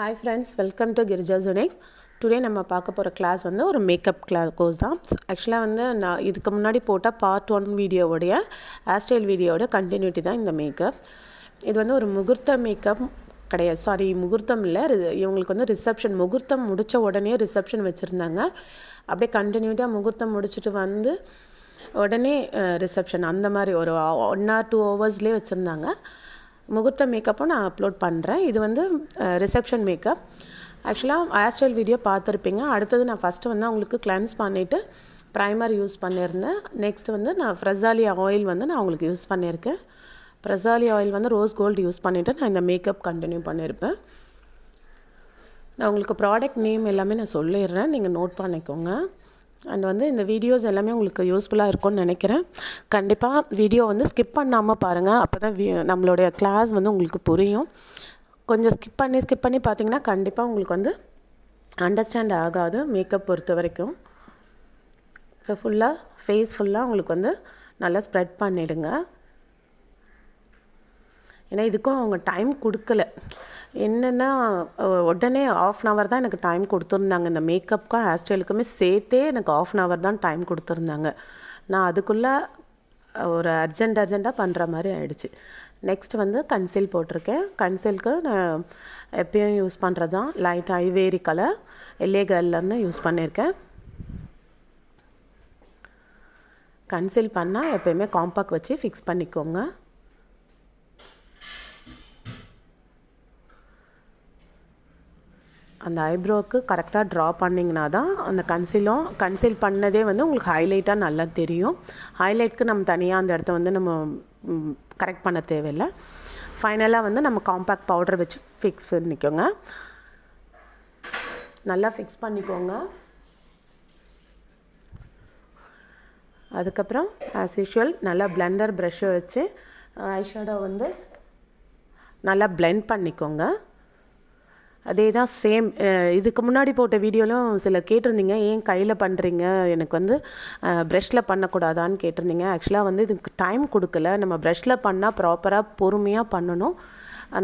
Hi friends, welcome to GIRIJA'S. Today நம்ம பார்க்க போகிற கிளாஸ் வந்து ஒரு மேக்கப் கோர்ஸ் தான். ஆக்சுவலாக வந்து நான் இதுக்கு முன்னாடி போட்ட part-1 வீடியோவுடைய ஹேர்ஸ்டைல் வீடியோவோட கண்டினியூட்டி தான் இந்த மேக்கப். இது வந்து ஒரு முகூர்த்த மேக்கப் கிடையாது, முகூர்த்தம் இல்லை, இவங்களுக்கு வந்து ரிசப்ஷன், முகூர்த்தம் முடித்த உடனே ரிசப்ஷன் வச்சுருந்தாங்க. அப்படியே கண்டினியூட்டியாக முகூர்த்தம் முடிச்சுட்டு வந்து உடனே ரிசப்ஷன், அந்த மாதிரி ஒரு 1 or 2 hours வச்சுருந்தாங்க. முகூர்த்த மேக்கப்பும் நான் அப்லோட் பண்ணுறேன். இது வந்து ரிசப்ஷன் மேக்கப். ஆக்சுவலாக ஹேர்ஸ்டைல் வீடியோ பார்த்துருப்பீங்க. அடுத்தது நான் ஃபஸ்ட்டு வந்து அவங்களுக்கு கிளென்ஸ் பண்ணிவிட்டு ப்ரைமர் யூஸ் பண்ணியிருந்தேன். நெக்ஸ்ட் வந்து நான் ஃப்ரெசாலி ஆயில் வந்து நான் உங்களுக்கு யூஸ் பண்ணியிருக்கேன். ஃப்ரெசாலி ஆயில் வந்து ரோஸ் கோல்டு யூஸ் பண்ணிவிட்டு நான் இந்த மேக்கப் கண்டினியூ பண்ணியிருப்பேன். நான் உங்களுக்கு ப்ராடக்ட் நேம் எல்லாமே நான் சொல்லிடுறேன், நீங்கள் நோட் பண்ணிக்கோங்க. அண்ட் வந்து இந்த வீடியோஸ் எல்லாமே உங்களுக்கு யூஸ்ஃபுல்லாக இருக்கும்னு நினைக்கிறேன். கண்டிப்பாக வீடியோ வந்து ஸ்கிப் பண்ணாமல் பாருங்கள், அப்போ தான் நம்மளுடைய கிளாஸ் வந்து உங்களுக்கு புரியும். கொஞ்சம் ஸ்கிப் பண்ணி பார்த்தீங்கன்னா கண்டிப்பாக உங்களுக்கு வந்து அண்டர்ஸ்டாண்ட் ஆகாது மேக்கப் பொறுத்த வரைக்கும். ஸோ ஃபேஸ் ஃபுல்லாக உங்களுக்கு வந்து நல்லா ஸ்ப்ரெட் பண்ணிவிடுங்க. ஏன்னா இதுக்கும் அவங்க டைம் கொடுக்கல. என்னென்னா உடனே 1/2 hour தான் எனக்கு டைம் கொடுத்துருந்தாங்க. இந்த மேக்கப்புக்கும் ஹேர் ஸ்டைலுக்குமே சேர்த்தே எனக்கு 1/2 hour தான் டைம் கொடுத்துருந்தாங்க. நான் அதுக்குள்ளே ஒரு அர்ஜெண்ட்டாக பண்ணுற மாதிரி ஆயிடுச்சு. நெக்ஸ்ட் வந்து கன்சீல் போட்டிருக்கேன். கன்சீலுக்கு நான் எப்பயும் யூஸ் பண்ணுறது தான் லைட் ஐவேரி கலர் எல்ஏ கலர்னு யூஸ் பண்ணியிருக்கேன். கன்சீல் பண்ணால் எப்போயுமே காம்பாக்ட் வச்சு ஃபிக்ஸ் பண்ணிக்கோங்க. அந்த ஐப்ரோவுக்கு கரெக்டாக ட்ரா பண்ணிங்கன்னா தான் அந்த கன்சீல் பண்ணதே வந்து உங்களுக்கு ஹைலைட்டாக நல்லா தெரியும். ஹைலைட்க்கு நம்ம தனியாக அந்த இடத்த வந்து நம்ம கரெக்ட் பண்ண தேவையில்லை. ஃபைனலாக வந்து நம்ம காம்பேக்ட் பவுடர் வச்சு ஃபிக்ஸ் பண்ணிக்கோங்க. நல்லா ஃபிக்ஸ் பண்ணிக்கோங்க. அதுக்கப்புறம் ஆஸ் யூஷுவல் நல்லா பிளெண்டர் ப்ரஷ்ஷை வச்சு ஐஷேடோ வந்து நல்லா பிளெண்ட் பண்ணிக்கோங்க. அதே தான் சேம். இதுக்கு முன்னாடி போட்ட வீடியோலும் சில கேட்டிருந்தீங்க, ஏன் கையில் பண்ணுறீங்க, எனக்கு வந்து ப்ரஷ்ஷில் பண்ணக்கூடாதான்னு கேட்டிருந்தீங்க. ஆக்சுவலாக வந்து இதுக்கு டைம் கொடுக்கல. நம்ம ப்ரஷ்ஷில் பண்ணால் ப்ராப்பராக பொறுமையாக பண்ணணும்.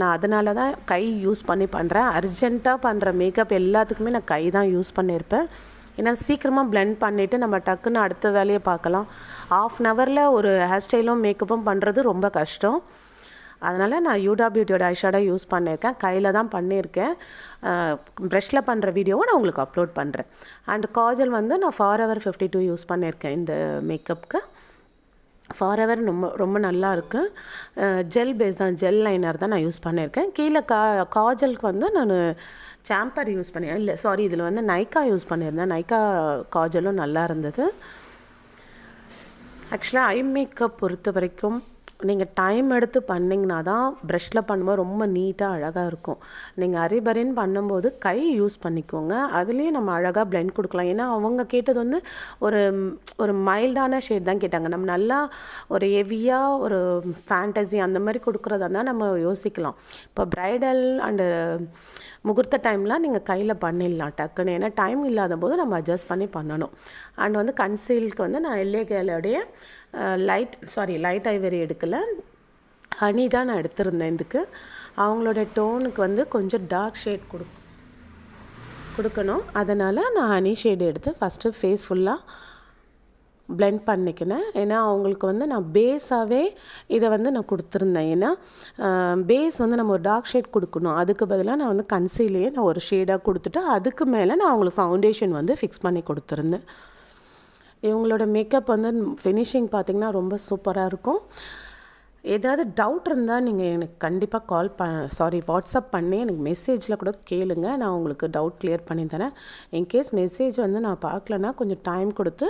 நான் அதனால தான் கை யூஸ் பண்ணி பண்ணுறேன். அர்ஜெண்ட்டாக பண்ணுற மேக்கப் எல்லாத்துக்குமே நான் கை தான் யூஸ் பண்ணியிருப்பேன். ஏன்னா சீக்கிரமாக பிளெண்ட் பண்ணிவிட்டு நம்ம டக்குன்னு அடுத்த வேலையை பார்க்கலாம். 1/2 hour ஒரு ஹேர் ஸ்டைலும் மேக்கப்பும் பண்ணுறது ரொம்ப கஷ்டம். அதனால் நான் யூடா பியூட்டியோட ஐஷேடோ யூஸ் பண்ணியிருக்கேன். கையில் தான் பண்ணியிருக்கேன். ப்ரஷ்ஷில் பண்ணுற வீடியோவை நான் உங்களுக்கு அப்லோட் பண்ணுறேன். அண்ட் காஜல் வந்து நான் Forever 52 யூஸ் பண்ணியிருக்கேன் இந்த மேக்கப்புக்கு. Forever ரொம்ப நல்லா இருக்குது. ஜெல் பேஸ் தான், ஜெல் லைனர் தான் நான் யூஸ் பண்ணியிருக்கேன். கீழே காஜலுக்கு வந்து நான் சாம்பர் யூஸ் இதில் வந்து நைக்கா யூஸ் பண்ணியிருந்தேன். நைக்கா காஜலும் நல்லா இருந்தது. ஆக்சுவலாக ஐ மேக்கப் பொறுத்த வரைக்கும் நீங்கள் டைம் எடுத்து பண்ணிங்கன்னா தான் ப்ரஷ்ஷில் பண்ணும்போது ரொம்ப நீட்டாக அழகாக இருக்கும். நீங்கள் அரிபரின்னு பண்ணும்போது கை யூஸ் பண்ணிக்கோங்க. அதுலேயும் நம்ம அழகாக பிளெண்ட் கொடுக்கலாம். ஏன்னா அவங்க கேட்டது வந்து ஒரு மைல்டான ஷேட் தான் கேட்டாங்க. நம்ம நல்லா ஒரு ஹெவியாக ஒரு ஃபேண்டசி அந்த மாதிரி கொடுக்குறதா தான் நம்ம யோசிக்கலாம். இப்போ ப்ரைடல் அண்டு முகூர்த்த டைம்லாம் நீங்கள் கையில் பண்ணிடலாம் டக்குன்னு. ஏன்னா டைம் இல்லாத போது நம்ம அட்ஜஸ்ட் பண்ணி பண்ணணும். அண்ட் வந்து கன்சீலுக்கு வந்து நான் எல்ஏ கேலோடைய லைட் ஐவரி எடுக்கலை, ஹனி தான் நான் எடுத்திருந்தேன். இதுக்கு அவங்களோட டோனுக்கு வந்து கொஞ்சம் டார்க் ஷேட் கொடுக்கணும். அதனால் நான் ஹனி ஷேடு எடுத்து ஃபஸ்ட்டு ஃபேஸ் ஃபுல்லாக பிளெண்ட் பண்ணிக்கினேன். ஏன்னா அவங்களுக்கு வந்து நான் பேஸாகவே இதை வந்து நான் கொடுத்துருந்தேன். ஏன்னா பேஸ் வந்து நம்ம ஒரு டார்க் ஷேட் கொடுக்கணும். அதுக்கு பதிலாக நான் வந்து கன்சீலையே நான் ஒரு ஷேடாக கொடுத்துட்டு அதுக்கு மேலே நான் அவங்களுக்கு ஃபவுண்டேஷன் வந்து ஃபிக்ஸ் பண்ணி கொடுத்துருந்தேன். இவங்களோட மேக்கப் வந்து ஃபினிஷிங் பார்த்திங்கன்னா ரொம்ப சூப்பராக இருக்கும். ஏதாவது டவுட் இருந்தால் நீங்கள் எனக்கு கண்டிப்பாக வாட்ஸ்அப் பண்ணி எனக்கு மெசேஜில் கூட கேளுங்க. நான் உங்களுக்கு டவுட் கிளியர் பண்ணி தரேன். இன்கேஸ் மெசேஜ் வந்து நான் பார்க்கலன்னா கொஞ்சம் டைம் கொடுத்து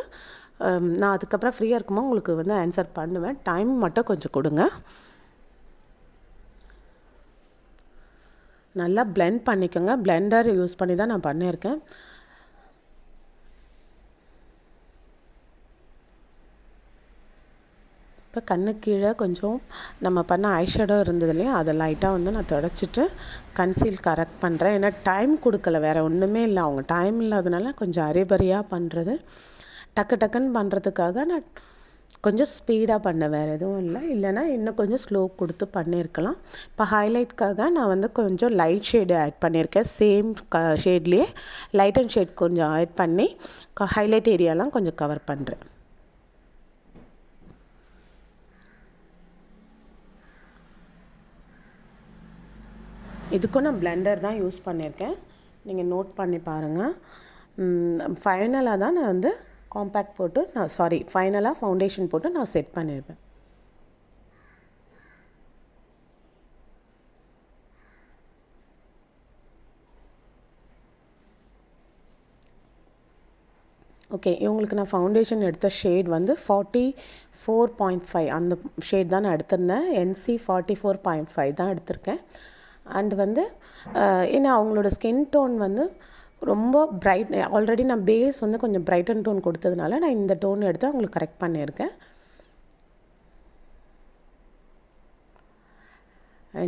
நான் அதுக்கப்புறம் ஃப்ரீயாக இருக்கும்போது உங்களுக்கு வந்து ஆன்சர் பண்ணுவேன். டைம் மட்டும் கொஞ்சம் கொடுங்க. நல்லா பிளெண்ட் பண்ணிக்கோங்க. பிளெண்டர் யூஸ் பண்ணி தான் நான் பண்ணியிருக்கேன். இப்போ கண்ணு கீழே கொஞ்சம் நம்ம பண்ண ஐஷேடோ இருந்தது இல்லையா, அதை லைட்டாக வந்து நான் தொடச்சிட்டு கன்சீல் கரெக்ட் பண்ணுறேன். ஏன்னா டைம் கொடுக்கல, வேறு ஒன்றுமே இல்லை. அவங்க டைம் இல்லாதனால கொஞ்சம் அரைபரியாக பண்ணுறது, டக்குன்னு பண்ணுறதுக்காக நான் கொஞ்சம் ஸ்பீடாக பண்ண, வேறு எதுவும் இல்லை. இல்லைனா இன்னும் கொஞ்சம் ஸ்லோ கொடுத்து பண்ணியிருக்கலாம். இப்போ ஹைலைட்காக நான் வந்து கொஞ்சம் லைட் ஷேடு ஆட் பண்ணியிருக்கேன். சேம் ஷேட்லேயே லைட் அண்ட் ஷேட் கொஞ்சம் ஆட் பண்ணி ஹைலைட் ஏரியாலாம் கொஞ்சம் கவர் பண்ணுறேன். இதுக்கும் நான் பிளெண்டர் தான் யூஸ் பண்ணியிருக்கேன், நீங்கள் நோட் பண்ணி பாருங்கள். ஃபைனலாக தான் நான் வந்து காம்பேக்ட் போட்டு ஃபைனலாக ஃபவுண்டேஷன் போட்டு நான் செட் பண்ணியிருப்பேன். ஓகே, இவங்களுக்கு நான் ஃபவுண்டேஷன் எடுத்த ஷேட் வந்து 44.5 அந்த ஷேட் தான் நான் எடுத்திருந்தேன். NC 44.5 தான் எடுத்திருக்கேன். அண்ட் வந்து ஏன்னா அவங்களோட ஸ்கின் டோன் வந்து ரொம்ப பிரைட், ஆல்ரெடி நான் பேஸ் வந்து கொஞ்சம் பிரைட்டன் டோன் கொடுத்ததுனால நான் இந்த டோன் எடுத்து அவங்களுக்கு கரெக்ட் பண்ணியிருக்கேன்.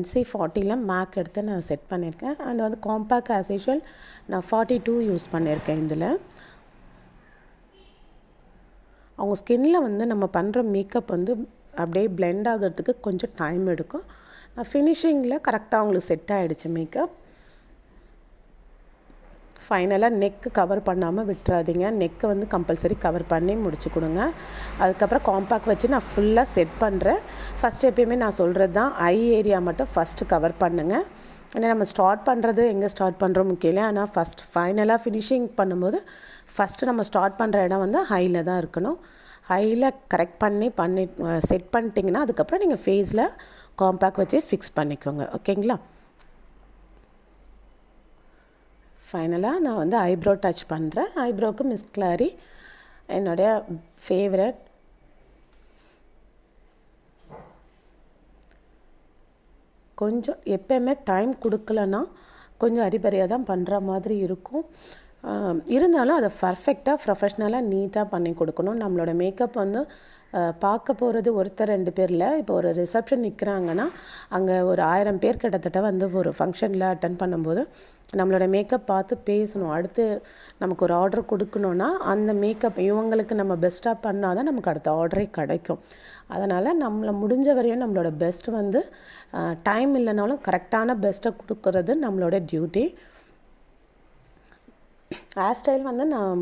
NC 40ல் மேக் எடுத்து நான் செட் பண்ணியிருக்கேன். அண்ட் வந்து காம்பேக்ட் ஆஸ் யூஷுவல் நான் 42 யூஸ் பண்ணியிருக்கேன். இதில் அவங்க ஸ்கின்னில் வந்து நம்ம பண்ணுற மேக்கப் வந்து அப்படியே பிளெண்ட் ஆகிறதுக்கு கொஞ்சம் டைம் எடுக்கும். ஃபினிஷிங்கில் கரெக்டாக அவங்களுக்கு செட் ஆகிடுச்சு மேக்கப். ஃபைனலாக நெக்கு கவர் பண்ணாமல் விட்டுறாதீங்க. நெக்கை வந்து கம்பல்சரி கவர் பண்ணி முடிச்சு கொடுங்க. அதுக்கப்புறம் காம்பேக்ட் வச்சு நான் ஃபுல்லாக செட் பண்ணுறேன். ஃபஸ்ட்டு எப்பயுமே நான் சொல்கிறது தான், ஐ ஏரியா மட்டும் ஃபஸ்ட்டு கவர் பண்ணுங்கள். ஏன்னா நம்ம ஸ்டார்ட் பண்ணுறது எங்கே ஸ்டார்ட் பண்ணுறோம் முக்கியம் இல்லை. ஆனால் ஃபைனலாக ஃபினிஷிங் பண்ணும்போது ஃபஸ்ட்டு நம்ம ஸ்டார்ட் பண்ணுற இடம் வந்து ஹையில் தான் இருக்கணும். ஹையில் கரெக்ட் பண்ணி செட் பண்ணிட்டீங்கன்னா அதுக்கப்புறம் நீங்கள் ஃபேஸில் காம்பேக்ட் வச்சு ஃபிக்ஸ் பண்ணிக்கோங்க. ஓகேங்களா? ஃபைனலாக நான் வந்து ஐப்ரோ டச் பண்ணுறேன். ஐப்ரோவுக்கு மிஸ் கிளாரி என்னுடைய ஃபேவரட். கொஞ்சம் எப்போயுமே டைம் கொடுக்கலன்னா கொஞ்சம் அரிபரியாக தான் பண்ணுற மாதிரி இருக்கும். இருந்தாலும் அதை பர்ஃபெக்டாக ப்ரொஃபஷ்னலாக நீட்டாக பண்ணி கொடுக்கணும். நம்மளோட மேக்கப் வந்து பார்க்க போகிறது ஒருத்தர் 2 பேரில். இப்போ ஒரு ரிசப்ஷன் நிற்கிறாங்கன்னா அங்கே ஒரு 1000 பேர் கிட்டத்தட்ட வந்து ஒரு ஃபங்க்ஷனில் அட்டன் பண்ணும்போது நம்மளோட மேக்கப் பார்த்து பேசணும். அடுத்து நமக்கு ஒரு ஆர்டர் கொடுக்கணுன்னா அந்த மேக்கப் இவங்களுக்கு நம்ம பெஸ்ட்டாக பண்ணால் தான் நமக்கு அடுத்த ஆர்டரே கிடைக்கும். அதனால் நம்மளை முடிஞ்ச வரையும் நம்மளோட பெஸ்ட் வந்து டைம் இல்லைனாலும் கரெக்டான பெஸ்ட்டை கொடுக்கறது நம்மளோட டியூட்டி. ஹேர் ஸ்டைல் வந்து நான்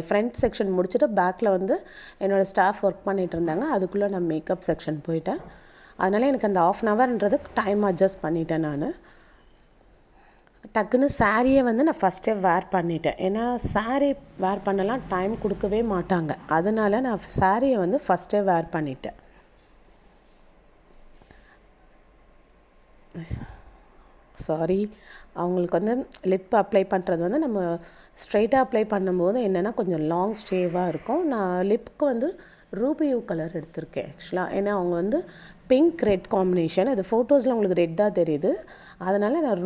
ஃப்ரண்ட் செக்ஷன் முடிச்சுட்டு பேக்கில் வந்து என்னோடய ஸ்டாஃப் ஒர்க் பண்ணிகிட்டு இருந்தாங்க. அதுக்குள்ளே நான் மேக்கப் செக்ஷன் போயிட்டேன். அதனால் எனக்கு அந்த 1/2 ஹவர்ன்றது டைம் அட்ஜஸ்ட் பண்ணிட்டேன். நான் டக்குன்னு சாரியை வந்து நான் ஃபஸ்ட்டே வேர் பண்ணிட்டேன். ஏன்னா சாரீ வேர் பண்ணலாம் டைம் கொடுக்கவே மாட்டாங்க. அதனால் நான் சாரியை வந்து ஃபஸ்ட்டே வேர் பண்ணிட்டேன். அவங்களுக்கு வந்து லிப் அப்ளை பண்ணுறது வந்து நம்ம ஸ்ட்ரைட்டாக அப்ளை பண்ணும்போது என்னென்னா கொஞ்சம் லாங் ஸ்டேவாக இருக்கும். நான் லிப்புக்கு வந்து ரூபியூ கலர் எடுத்திருக்கேன் ஆக்சுவலாக. ஏன்னா அவங்க வந்து பிங்க் ரெட் காம்பினேஷன், அது ஃபோட்டோஸில் உங்களுக்கு ரெட்டாக தெரியுது. அதனால் நான்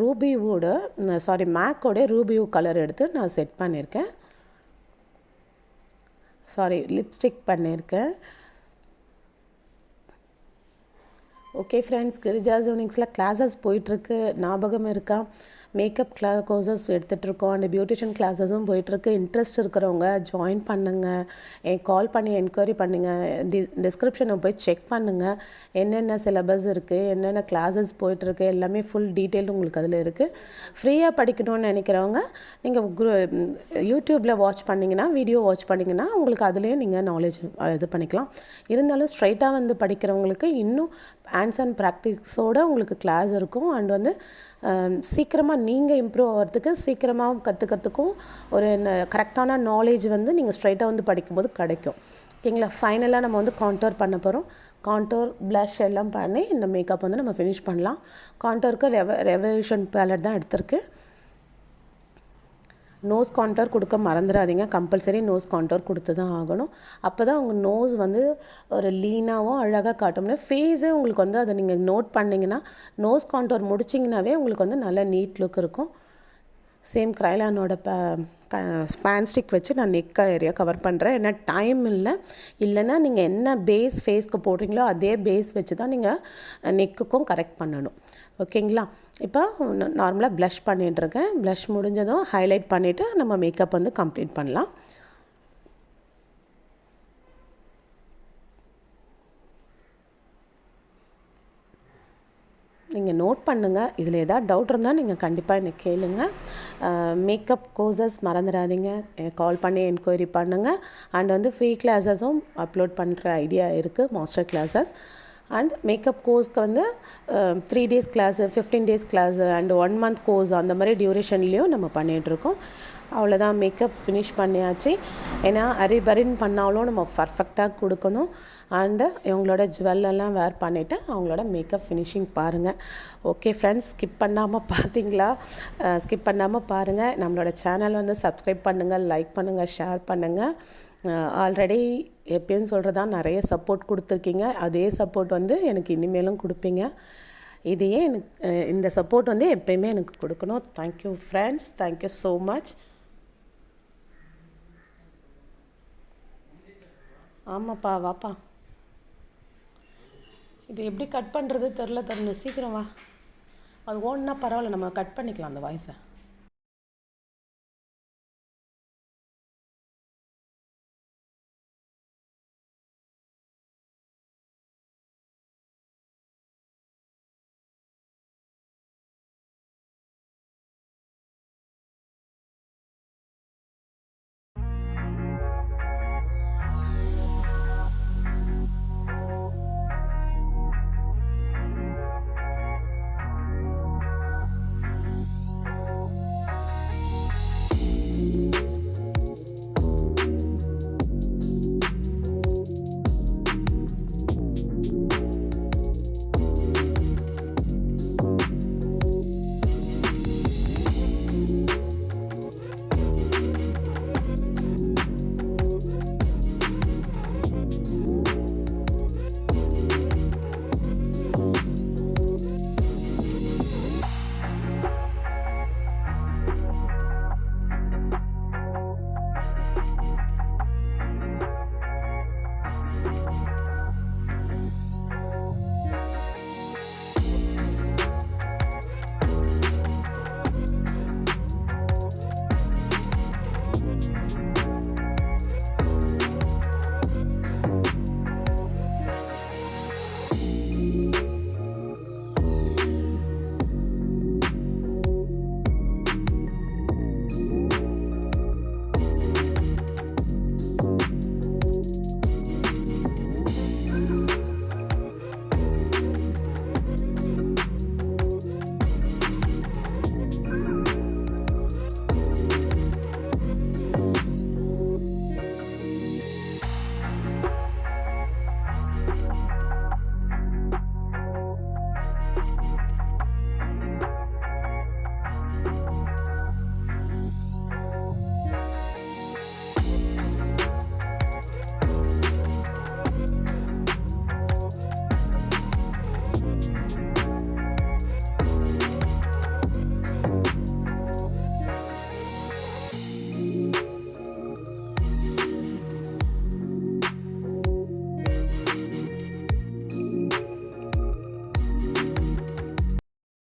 மேக்கோட ரூபியூ கலர் எடுத்து நான் செட் பண்ணியிருக்கேன். லிப்ஸ்டிக் பண்ணியிருக்கேன். ஓகே ஃப்ரெண்ட்ஸ், கிரிஜாஸ் யூனிக்ஸில் கிளாஸஸ் போயிட்டுருக்கு, ஞாபகம் இருக்கா? மேக்கப் கோர்சஸ் எடுத்துகிட்ருக்கோம். அண்ட் பியூட்டிஷியன் கிளாஸஸும் போயிட்டுருக்கு. இன்ட்ரெஸ்ட் இருக்கிறவங்க ஜாயின் பண்ணுங்கள், கால் பண்ணி என்கொயரி பண்ணுங்கள். டிஸ்கிரிப்ஷனை போய் செக் பண்ணுங்கள். என்னென்ன சிலபஸ் இருக்குது, என்னென்ன கிளாஸஸ் போயிட்டுருக்கு, எல்லாமே ஃபுல் டீட்டெயில் உங்களுக்கு அதில் இருக்குது. ஃப்ரீயாக படிக்கணும்னு நினைக்கிறவங்க நீங்கள் யூடியூப்பில் வீடியோ வாட்ச் பண்ணிங்கன்னா உங்களுக்கு அதுலேயே நீங்கள் நாலேஜ் இது பண்ணிக்கலாம். இருந்தாலும் ஸ்ட்ரைட்டாக வந்து படிக்கிறவங்களுக்கு இன்னும் ஹேண்ட்ஸ் அண்ட் ப்ராக்டிஸோடு உங்களுக்கு கிளாஸ் இருக்கும். அண்ட் வந்து சீக்கிரமாக நீங்கள் இம்ப்ரூவ் ஆகிறதுக்கு, சீக்கிரமாக கற்றுக்கிறதுக்கும் ஒரு கரெக்டான நாலேஜ் வந்து நீங்கள் ஸ்ட்ரைட்டாக வந்து படிக்கும்போது கிடைக்கும். ஓகேங்களா? ஃபைனலாக நம்ம வந்து கான்டோர் பண்ண போகிறோம். கான்டோர் ப்ளஷ் எல்லாம் பண்ணி இந்த மேக்கப் வந்து நம்ம ஃபினிஷ் பண்ணலாம். கான்டோருக்கு ரெவல்யூஷன் பேலட் தான் எடுத்திருக்கு. நோஸ் கான்டோர் கொடுக்க மறந்துடாதீங்க. கம்பல்சரி நோஸ் கான்டோர் கொடுத்து தான் ஆகணும். அப்போ தான் உங்கள் நோஸ் வந்து ஒரு லீனாகவும் அழகாக காட்டும்னா ஃபேஸே உங்களுக்கு வந்து அதை நீங்கள் நோட் பண்ணிங்கன்னா நோஸ் கான்டோர் முடிச்சிங்கனாவே உங்களுக்கு வந்து நல்ல நீட் லுக் இருக்கும். சேம் க்ரைலானோட ஸ்பேன் ஸ்டிக் வச்சு நான் நெக் ஏரியா கவர் பண்ணுறேன். ஏன்னா டைம் இல்லைன்னா நீங்கள் என்ன பேஸ் ஃபேஸ்க்கு போடுறீங்களோ அதே பேஸ் வச்சு தான் நீங்கள் நெக்குக்கும் கரெக்ட் பண்ணணும். ஓகேங்களா? இப்போ நார்மலாக ப்ளஷ் பண்ணிகிட்ருக்கேன். ப்ளஷ் முடிஞ்சதும் ஹைலைட் பண்ணிவிட்டு நம்ம மேக்கப் வந்து கம்ப்ளீட் பண்ணலாம். நீங்கள் நோட் பண்ணுங்கள். இதில் ஏதாவது டவுட் இருந்தால் நீங்கள் கண்டிப்பாக என்னை கேளுங்க. மேக்கப் கோர்சஸ் மறந்துடாதீங்க, கால் பண்ணி என்கொயரி பண்ணுங்கள். அண்ட் வந்து ஃப்ரீ கிளாஸஸும் அப்லோட் பண்ணுற ஐடியா இருக்குது, மாஸ்டர் கிளாஸஸ். அண்ட் மேக்கப் கோர்ஸ்க்கு வந்து 3 days class, 15 days class and 1 month course அந்த மாதிரி டியூரேஷன்லேயும் நம்ம பண்ணிகிட்ருக்கோம். அவ்வளோதான், மேக்கப் ஃபினிஷ் பண்ணியாச்சு. ஏன்னா அரிபரின்னு பண்ணாலும் நம்ம பர்ஃபெக்டாக கொடுக்கணும். அண்டு இவங்களோட ஜுவல்லெல்லாம் வேர் பண்ணிவிட்டு அவங்களோட மேக்கப் ஃபினிஷிங் பாருங்கள். ஓகே ஃப்ரெண்ட்ஸ், ஸ்கிப் பண்ணாமல் பார்த்தீங்களா? ஸ்கிப் பண்ணாமல் பாருங்கள். நம்மளோட சேனல் வந்து சப்ஸ்கிரைப் பண்ணுங்கள், லைக் பண்ணுங்கள், ஷேர் பண்ணுங்கள். ஆல்ரெடி எப்பயும் சொல்கிறதா நிறைய சப்போர்ட் கொடுத்துருக்கீங்க. அதே சப்போர்ட் வந்து எனக்கு இனிமேலும் கொடுப்பீங்க. இதையே எனக்கு இந்த சப்போர்ட் வந்து எப்பயுமே எனக்கு கொடுக்கணும். Thank you friends, thank you so much. ஆமாப்பா, வாப்பா. இது எப்படி கட் பண்ணுறது தெரில, சீக்கிரம் வா. அது ஓடுனா பரவாயில்ல, நம்ம கட் பண்ணிக்கலாம் அந்த வாய்ஸை.